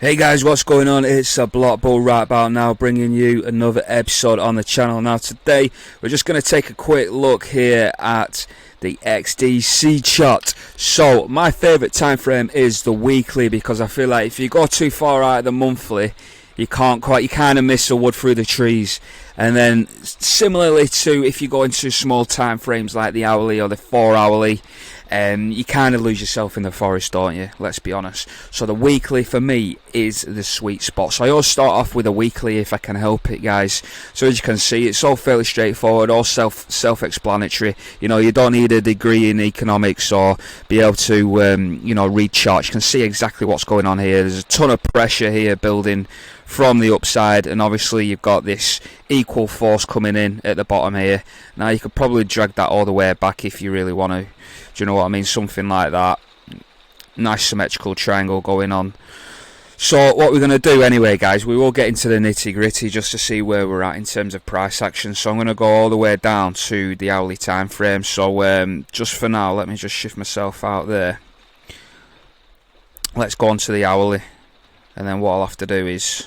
Hey guys, what's going on? It's a Block Bull right about now, bringing you another episode on the channel. Now today we're just going to take a quick look here at the XDC chart. So my favourite time frame is the weekly, because I feel like if you go too far out of the monthly, you kind of miss the wood through the trees. And then similarly to if you go into small time frames like the hourly or the 4 hourly, you kind of lose yourself in the forest, don't you? Let's be honest. So the weekly for me is the sweet spot. So I always start off with a weekly if I can help it, guys. So as you can see, it's all fairly straightforward, all self-explanatory. You know, you don't need a degree in economics or be able to read charts. You can see exactly what's going on here. There's a ton of pressure here building from the upside, and obviously you've got this equal force coming in at the bottom here. Now you could probably drag that all the way back if you really want to. Do you know what I mean? Something like that. Nice symmetrical triangle going on. So what we're going to do anyway, guys, we will get into the nitty gritty just to see where we're at in terms of price action. So I'm going to go all the way down to the hourly time frame. So just for now, let me just shift myself out there. Let's go on to the hourly, and then what I'll have to do is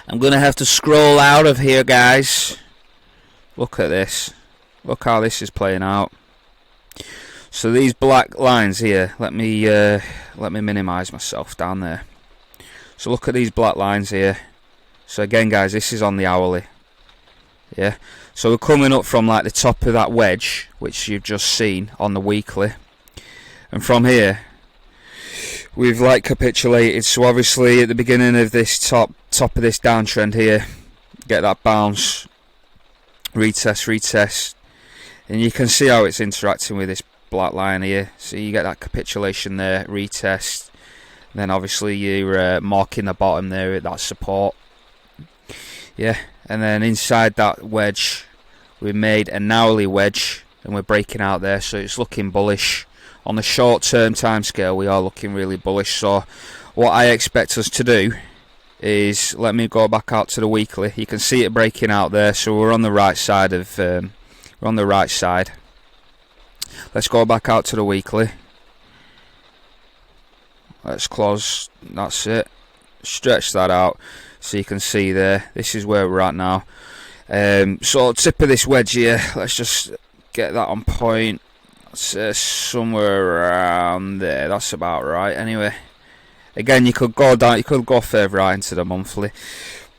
I'm going to have to scroll out of here, guys. Look at this. Look how this is playing out. So these black lines here, let me minimize myself down there. So look at these black lines here. So again, guys, this is on the hourly. Yeah. So we're coming up from like the top of that wedge, which you've just seen on the weekly, and from here we've like capitulated. So obviously at the beginning of this top of this downtrend here, get that bounce, retest, and you can see how it's interacting with this black line here. So you get that capitulation there, retest, then obviously you're marking the bottom there at that support. Yeah, and then inside that wedge we made an hourly wedge, and we're breaking out there, so it's looking bullish. On the short term time scale we are looking really bullish. So what I expect us to do is, let me go back out to the weekly. You can see it breaking out there, so we're on the right side of Let's go back out to the weekly. Let's close. That's it. Stretch that out so you can see there. This is where we're at now. So tip of this wedge here, let's just get that on point. Somewhere around there. That's about right. Anyway, again, you could go down. You could go further out into the monthly.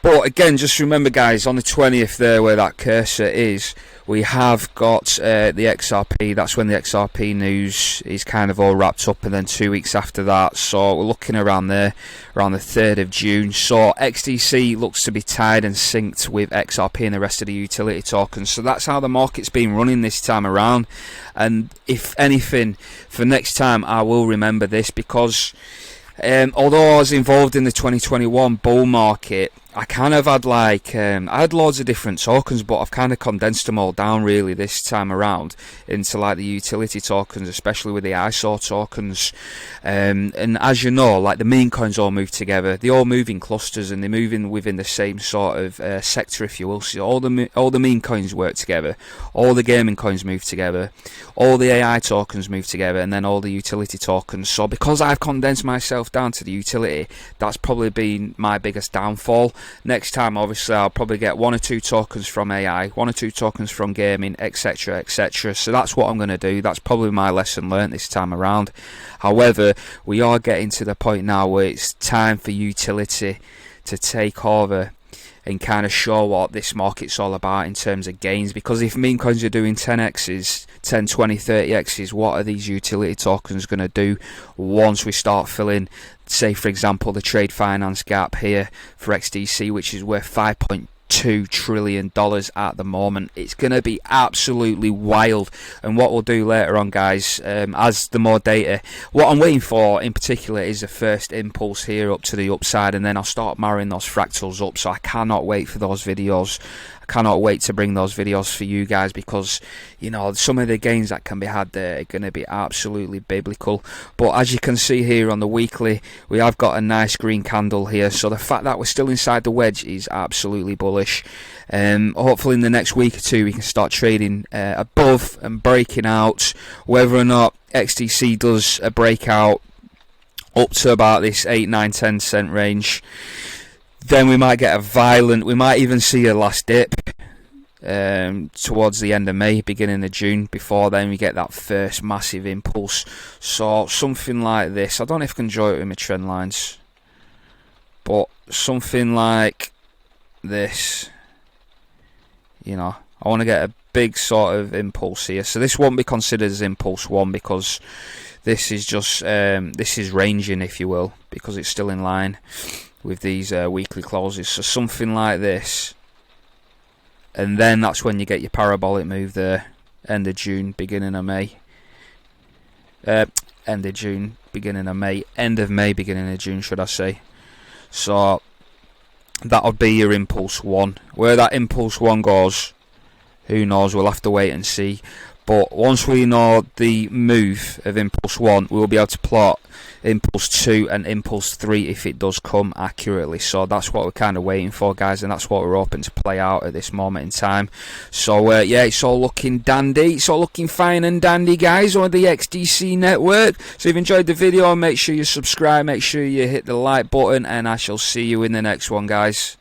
But again, just remember, guys, on the 20th there, where that cursor is, we have got the XRP. That's when the XRP news is kind of all wrapped up, and then 2 weeks after that. So we're looking around there, around the 3rd of June. So XDC looks to be tied and synced with XRP and the rest of the utility tokens. So that's how the market's been running this time around. And if anything, for next time, I will remember this, because although I was involved in the 2021 bull market, I kind of had I had loads of different tokens, but I've kind of condensed them all down really this time around into like the utility tokens, especially with the ISO tokens. And as you know, like the meme coins all move together. They all move in clusters, and they move in within the same sort of sector, if you will. So all the meme coins work together, all the gaming coins move together, all the AI tokens move together, and then all the utility tokens. So because I've condensed myself down to the utility, that's probably been my biggest downfall. Next time, obviously, I'll probably get 1 or 2 tokens from AI, 1 or 2 tokens from gaming, etc, etc. So that's what I'm going to do. That's probably my lesson learnt this time around. However, we are getting to the point now where it's time for utility to take over and kind of show what this market's all about in terms of gains. Because if meme coins are doing 10x's, 10, 20, 30x's, what are these utility tokens going to do once we start filling, say for example, the trade finance gap here for XDC, which is worth $5.2 trillion at the moment? It's going to be absolutely wild. And what we'll do later on, guys, as the more data, what I'm waiting for in particular is the first impulse here up to the upside, and then I'll start marrying those fractals up. So I cannot wait for those videos. Cannot wait to bring those videos for you guys, because you know some of the gains that can be had there are going to be absolutely biblical. But as you can see here on the weekly, we have got a nice green candle here, so the fact that we're still inside the wedge is absolutely bullish. Hopefully in the next week or two we can start trading above and breaking out. Whether or not XDC does a breakout up to about this 8, 9, 10 cent range. Then we might get a violent, we might even see a last dip towards the end of May, beginning of June. Before then we get that first massive impulse. So something like this, I don't know if I can draw it with my trend lines, but something like this, you know, I want to get a big sort of impulse here. So this won't be considered as impulse 1, because this is just this is ranging, if you will, because it's still in line with these weekly closes. So something like this, and then that's when you get your parabolic move there, end of June, beginning of May. End of June, beginning of May. End of May, beginning of June, should I say. So that'll be your impulse 1. Where that impulse 1 goes, who knows, we'll have to wait and see. But once we know the move of impulse 1, we'll be able to plot impulse 2 and impulse 3 if it does come accurately. So that's what we're kind of waiting for, guys, and that's what we're hoping to play out at this moment in time. So yeah, it's all looking dandy, it's all looking fine and dandy, guys, on the XDC network. So if you enjoyed the video, make sure you subscribe, make sure you hit the like button, and I shall see you in the next one, guys.